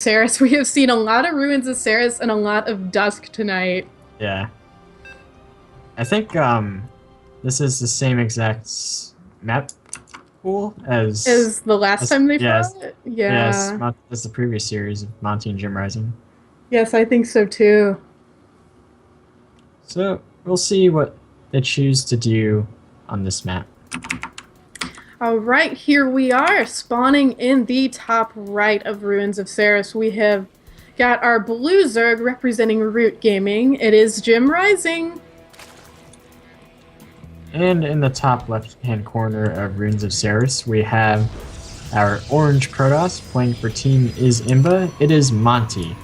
Ceres. We have seen a lot of Ruins of Ceres and a lot of Dusk tonight. Yeah. I think this is the same exact map pool as the last time they yes, fought? Yeah. yes, as the previous series of Monty and Jim Rising. Yes, I think so too. So we'll see what they choose to do on this map. All right, here we are, spawning in the top right of Ruins of Ceres. We have got our blue Zerg representing Root Gaming. It is Jim Rising. And in the top left-hand corner of Ruins of Ceres, we have our orange Protoss playing for Team Is Imba. It is Monty.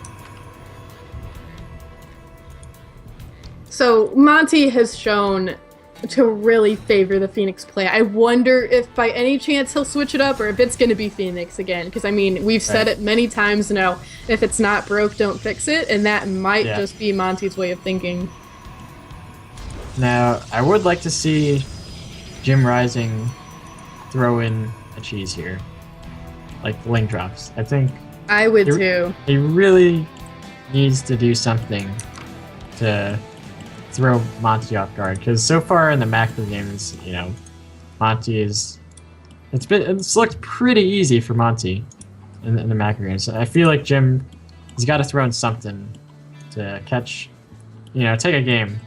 So Monty has shown to really favor the Phoenix play. I wonder if by any chance he'll switch it up or if it's going to be Phoenix again. Because, I mean, we've said it many times now, if it's not broke, don't fix it. And that might just be Monty's way of thinking. Now, I would like to see Jim Rising throw in a cheese here. Like the link drops. I think... I would too. He really needs to do something to throw Monty off guard, because so far in the macro games, you know, Monty is it's looked pretty easy for Monty in the macro games. I feel like Jim has got to throw in something to catch, you know, take a game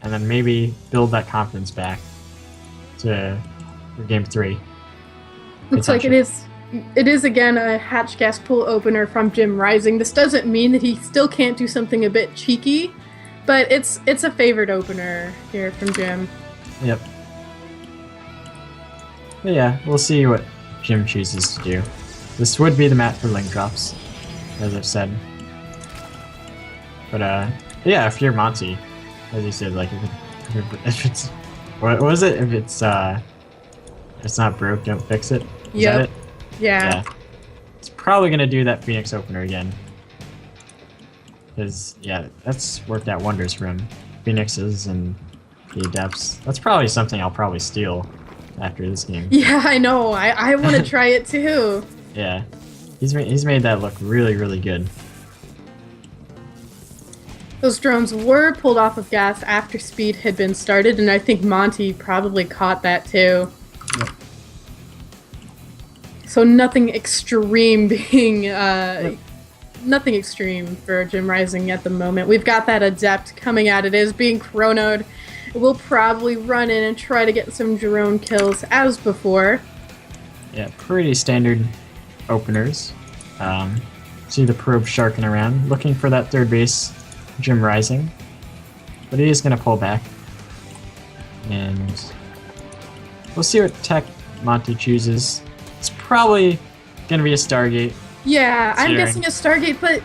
and then maybe build that confidence back for game 3. Looks like it is again a hatch gas pool opener from Jim Rising. This doesn't mean that he still can't do something a bit cheeky, but it's a favored opener here from Jim. Yep. But yeah, we'll see what Jim chooses to do. This would be the map for link drops, as I've said. But yeah, if you're Monty, as you said, like if it's what was it? If it's not broke, don't fix it. Is that it? Yeah. It's probably gonna do that Phoenix opener again. Because, yeah, that's worked out wonders for him. Phoenixes and the Adepts. That's probably something I'll probably steal after this game. Yeah, I know. I want to try it too. Yeah. He's made that look really, really good. Those drones were pulled off of gas after speed had been started, and I think Monty probably caught that too. Yep. So nothing extreme being... Nothing extreme for Jim Rising at the moment. We've got that Adept coming out. It is being chronoed. We'll probably run in and try to get some drone kills as before. Yeah, pretty standard openers. See the probe sharking around, looking for that third base, Jim Rising. But he is going to pull back. And we'll see what tech Monty chooses. It's probably going to be a Stargate. Yeah, I'm guessing a Stargate, but...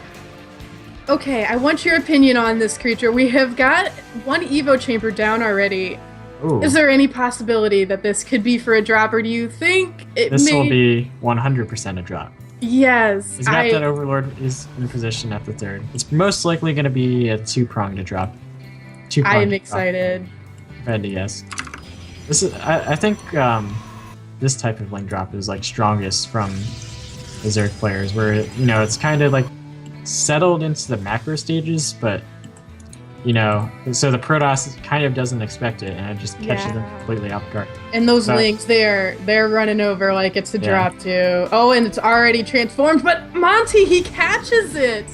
Okay, I want your opinion on this creature. We have got one Evo chamber down already. Ooh. Is there any possibility that this could be for a drop, or do you think this will be 100% a drop? Yes. He's got that Overlord is in position at the third. It's most likely going to be a two-pronged drop. I am excited. If I had to guess. This is, I think this type of link drop is like strongest from the Zerg players, where you know it's kind of like settled into the macro stages, but you know, so the Protoss kind of doesn't expect it, and it just catches them completely off guard. And those links, they're running over like it's a drop too. Oh, and it's already transformed, but Monty, he catches it.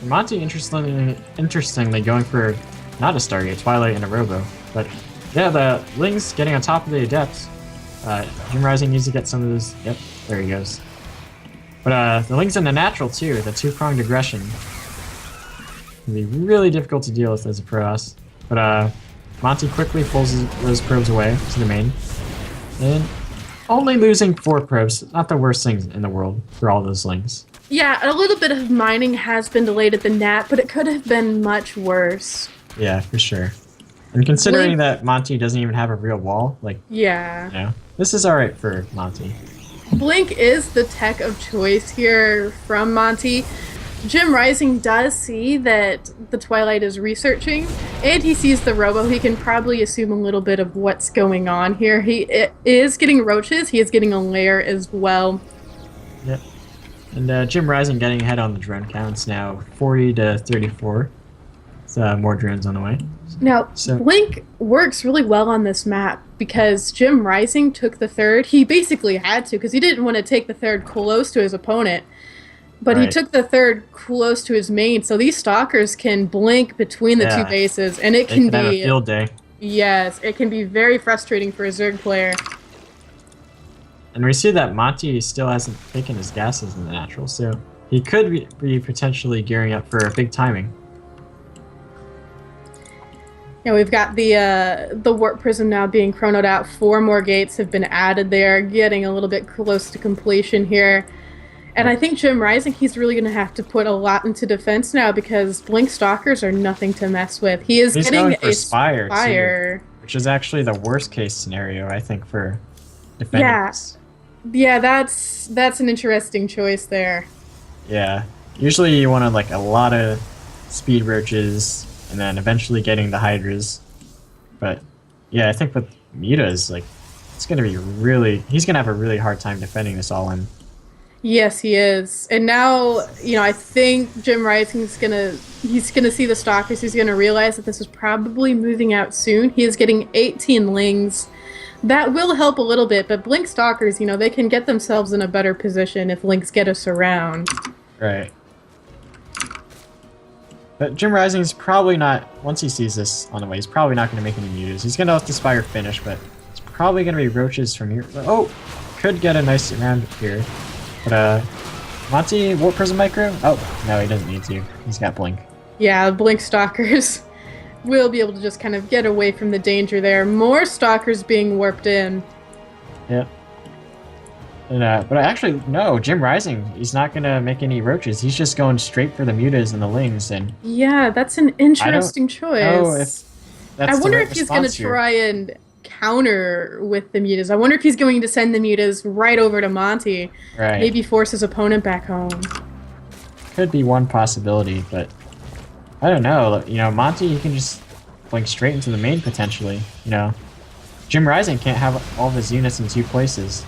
Monty, interestingly, going for not a Stargate, Twilight, and a Robo, but yeah, the Ling's getting on top of the Adepts. Jim Rising needs to get some of those. Yep, there he goes. But the Ling's in the natural too, the two-pronged aggression. Can be really difficult to deal with as a Protoss. But Monty quickly pulls those probes away to the main. And only losing 4 probes, not the worst thing in the world for all those Lings. Yeah, a little bit of mining has been delayed at the NAT, but it could have been much worse. Yeah, for sure. And considering that Monty doesn't even have a real wall, like, yeah, you know, this is alright for Monty. Blink is the tech of choice here from Monty. Jim Rising does see that the Twilight is researching, and he sees the Robo. He can probably assume a little bit of what's going on here. He is getting roaches. He is getting a lair as well. Yep. And Jim Rising getting ahead on the drone counts now, 40 to 34. So more drones on the way. Now, Blink works really well on this map because Jim Rising took the third. He basically had to because he didn't want to take the third close to his opponent. But he took the third close to his main, so these stalkers can blink between the two bases, and it can be have a field day. Yes, it can be very frustrating for a Zerg player. And we see that Monty still hasn't taken his gases in the natural, so he could be potentially gearing up for a big timing. Yeah, we've got the warp prism now being chronoed out. 4 more gates have been added there, getting a little bit close to completion here. And I think Jim Rising, he's really going to have to put a lot into defense now because Blink Stalkers are nothing to mess with. He's getting going for a Spire too, which is actually the worst case scenario, I think, for defenders. Yeah, that's an interesting choice there. Yeah, usually you want a lot of speed roaches and then eventually getting the Hydras. But yeah, I think with Mutas, it's going to be he's going to have a really hard time defending this all-in. Yes, he is. And now, I think Jim Rising's he's gonna see the Stalkers. He's gonna realize that this is probably moving out soon. He is getting 18 Lings. That will help a little bit, but Blink Stalkers, they can get themselves in a better position if Lings get us around. Right. But Jim Rising's probably not, once he sees this on the way, he's probably not going to make any mutas. He's going to let the Spire finish, but it's probably going to be roaches from here. Oh! Could get a nice round here. But, Monty, Warp Prism Micro? Oh, no, he doesn't need to. He's got Blink. Yeah, Blink Stalkers will be able to just kind of get away from the danger there. More Stalkers being warped in. Yep. And, but actually, no, Jim Rising, he's not going to make any roaches. He's just going straight for the mutas and the lings. And yeah, that's an interesting choice. I wonder if he's going to try and counter with the mutas. I wonder if he's going to send the mutas right over to Monty. Right. Maybe force his opponent back home. Could be one possibility, but I don't know. Monty, he can just blink straight into the main potentially. Jim Rising can't have all of his units in 2 places.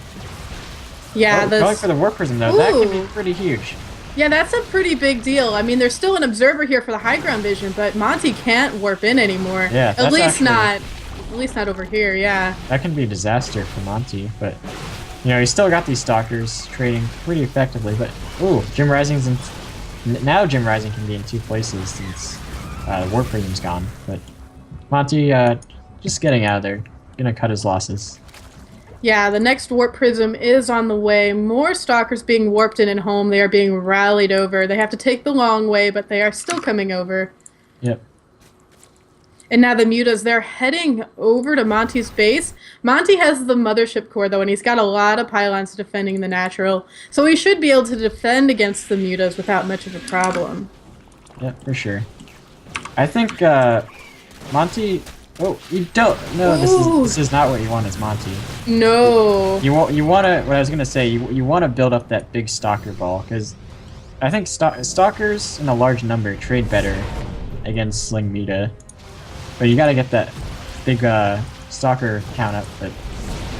Yeah, going for the Warp Prism though, that could be pretty huge. Yeah, that's a pretty big deal. I mean, there's still an observer here for the high ground vision, but Monty can't warp in anymore. Yeah, at least not over here. Yeah. That can be a disaster for Monty, but he's still got these Stalkers trading pretty effectively. But Jim Rising's now Jim Rising can be in 2 places since Warp Prism's gone. But Monty just getting out of there, gonna cut his losses. Yeah, the next Warp Prism is on the way. More Stalkers being warped in and home. They are being rallied over. They have to take the long way, but they are still coming over. Yep. And now the mutas, they're heading over to Monty's base. Monty has the mothership core, though, and he's got a lot of pylons defending the natural. So he should be able to defend against the mutas without much of a problem. Yeah, for sure. I think Monty... Oh, you don't. No, this is not what you want as Monty. No. You want to. What I was gonna say. You want to build up that big Stalker ball because I think Stalkers in a large number trade better against Sling Muta, but you got to get that big Stalker count up. But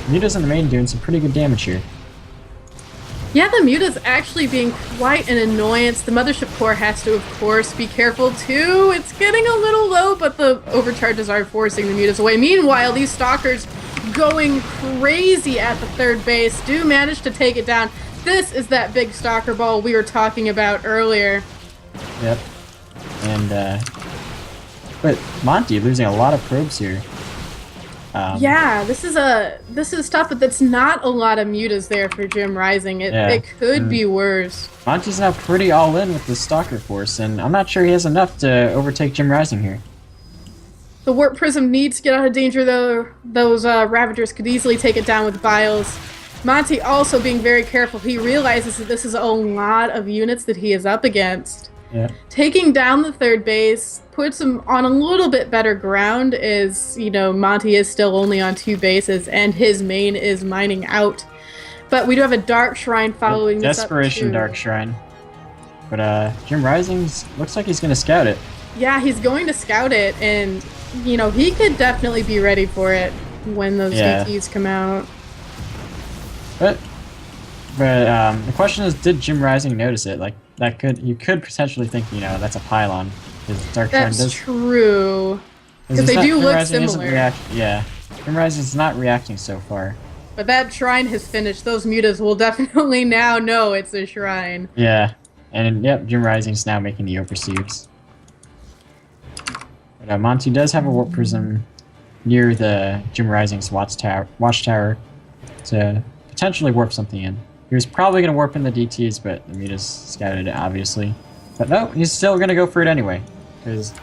Muta's in the main doing some pretty good damage here. Yeah, the Muta's actually being quite an annoyance. The Mothership Core has to, of course, be careful too. It's getting a little low, but the overcharges are forcing the Mutas away. Meanwhile, these Stalkers going crazy at the third base do manage to take it down. This is that big Stalker ball we were talking about earlier. Yep. And, but Monty losing a lot of probes here. Yeah, this is tough, but that's not a lot of mutas there for Jim Rising. It could be worse. Monty's now pretty all in with the Stalker force, and I'm not sure he has enough to overtake Jim Rising here. The Warp Prism needs to get out of danger, though. Those Ravagers could easily take it down with Biles. Monty also being very careful. He realizes that this is a lot of units that he is up against. Yeah. Taking down the third base puts him on a little bit better ground as, Monty is still only on 2 bases and his main is mining out. But we do have a Dark Shrine following this up Desperation too. Dark Shrine. But Jim Rising looks like he's going to scout it. Yeah, he's going to scout it, and, he could definitely be ready for it when those DTs come out. But But the question is, did Jim Rising notice it? Like that could you could potentially think, you know, that's a pylon. Because Dark Shrine That's does. true. Because they do Jim look Rising isn't similar. Yeah, Jim Rising's not reacting so far. But that shrine has finished. Those mutas will definitely now know it's a shrine. Yeah, and yep, Jim Rising's now making the overseers. But Monty does have a warp prism near the Jim Rising's watchtower to potentially warp something in. He was probably going to warp in the DTs, but the mutas scouted it, obviously. But no, he's still going to go for it anyway. Because,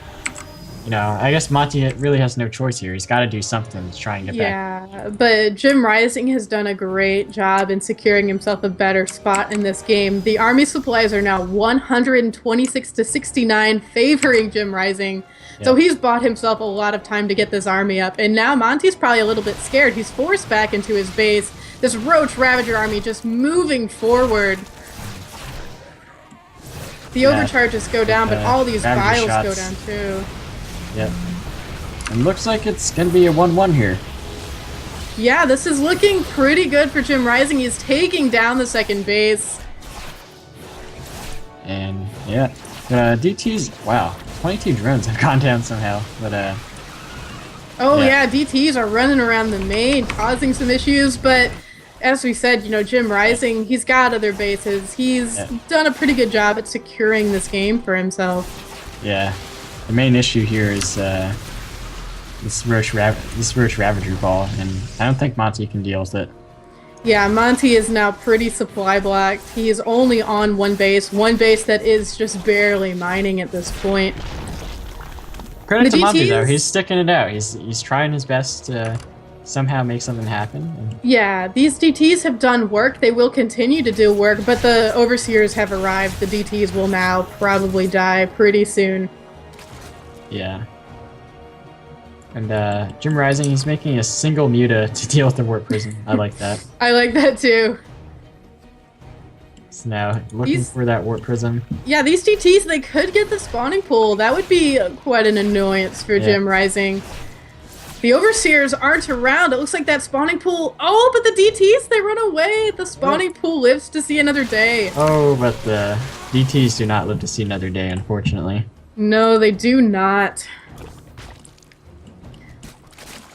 you know, I guess Monty really has no choice here. He's got to do something to try and get back. Yeah, but Jim Rising has done a great job in securing himself a better spot in this game. The army supplies are now 126 to 69, favoring Jim Rising. Yeah. So he's bought himself a lot of time to get this army up. And now Monty's probably a little bit scared. He's forced back into his base. This Roach Ravager army just moving forward. The overcharges go down, but all these vials go down too. Yep. And looks like it's going to be a 1-1 here. Yeah, this is looking pretty good for Jim Rising. He's taking down the second base. And yeah, DTs, wow, 22 drones have gone down somehow. But oh yeah, DTs are running around the main, causing some issues, but as we said, you know, Jim Rising, he's got other bases. He's done a pretty good job at securing this game for himself. Yeah. The main issue here is this Roach Ravager ball, and I don't think Monty can deal with it. Yeah, Monty is now pretty supply blocked. He is only on one base that is just barely mining at this point. Credit to Monty though, he's sticking it out. He's trying his best to somehow make something happen. Yeah, these DTs have done work. They will continue to do work, but the Overseers have arrived. The DTs will now probably die pretty soon. Yeah. And Jim Rising, he's making a single muta to deal with the warp prism. I like that. I like that too. So now looking for that warp prism. Yeah, these DTs, they could get the spawning pool. That would be quite an annoyance for Jim Rising. The Overseers aren't around. It looks like that spawning pool. Oh, but the DTs, they run away. The spawning pool lives to see another day. Oh, but the DTs do not live to see another day, unfortunately. No, they do not.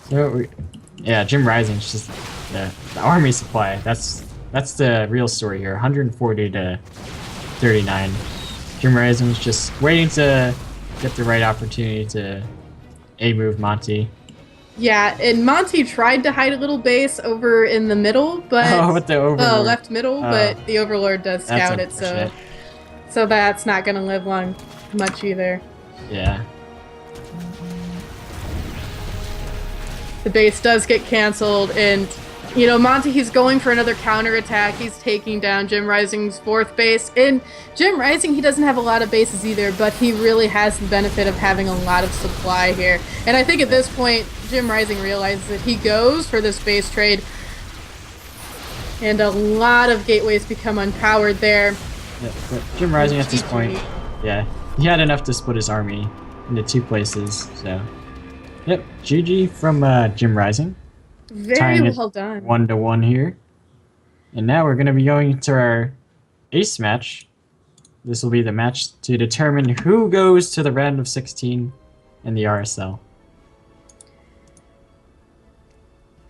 So, yeah, Jim Rising's just the army supply. That's the real story here. 140 to 39. Jim Rising's just waiting to get the right opportunity to A-move Monty. Yeah, and Monty tried to hide a little base over in the middle, but with the Overlord. Left middle, but the Overlord does scout it, so that's not gonna live long much either. Yeah. The base does get canceled, and you know, Monty, he's going for another counterattack. He's taking down Jim Rising's fourth base. And Jim Rising, he doesn't have a lot of bases either, but he really has the benefit of having a lot of supply here. And I think at this point, Jim Rising realizes that he goes for this base trade. And a lot of gateways become unpowered there. Yeah, but Jim Rising at this point, yeah, he had enough to split his army into two places, so. Yep, GG from Jim Rising. Very well done. 1-1 here. And now we're going to be going to our ace match. This will be the match to determine who goes to the round of 16 in the RSL.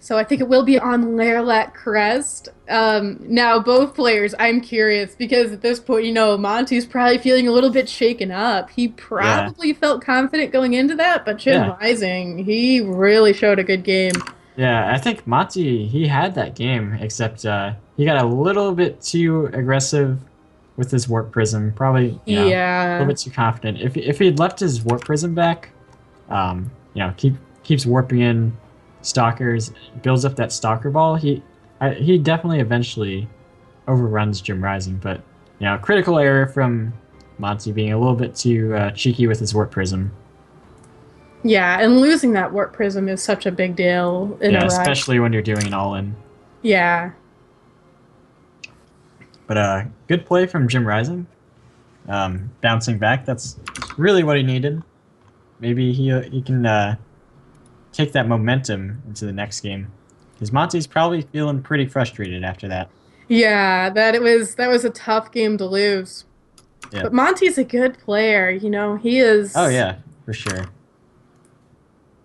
So I think it will be on Lerlat Crest. Now, both players, I'm curious, because at this point, you know, Monty's probably feeling a little bit shaken up. He probably felt confident going into that, but Jim Rising, he really showed a good game. Yeah, I think Monty, he had that game, except he got a little bit too aggressive with his warp prism. Probably, you know, a little bit too confident. If he'd left his warp prism back, you know, keeps warping in stalkers, builds up that stalker ball, he definitely eventually overruns Jim Rising. But, you know, critical error from Monty being a little bit too cheeky with his warp prism. Yeah, and losing that warp prism is such a big deal in a rush. Especially when you're doing an all-in. Yeah. But good play from Jim Rising. Bouncing back, that's really what he needed. Maybe he can take that momentum into the next game. Because Monty's probably feeling pretty frustrated after that. Yeah, that was a tough game to lose. Yeah. But Monty's a good player, you know. He is. Oh yeah, for sure.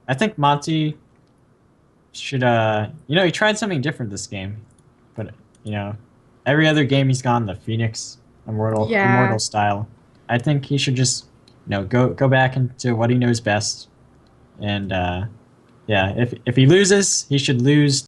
I think Monty should he tried something different this game, but you know, every other game he's gone the Phoenix Yeah. immortal style. I think he should just go back into what he knows best, and yeah, if he loses, he should lose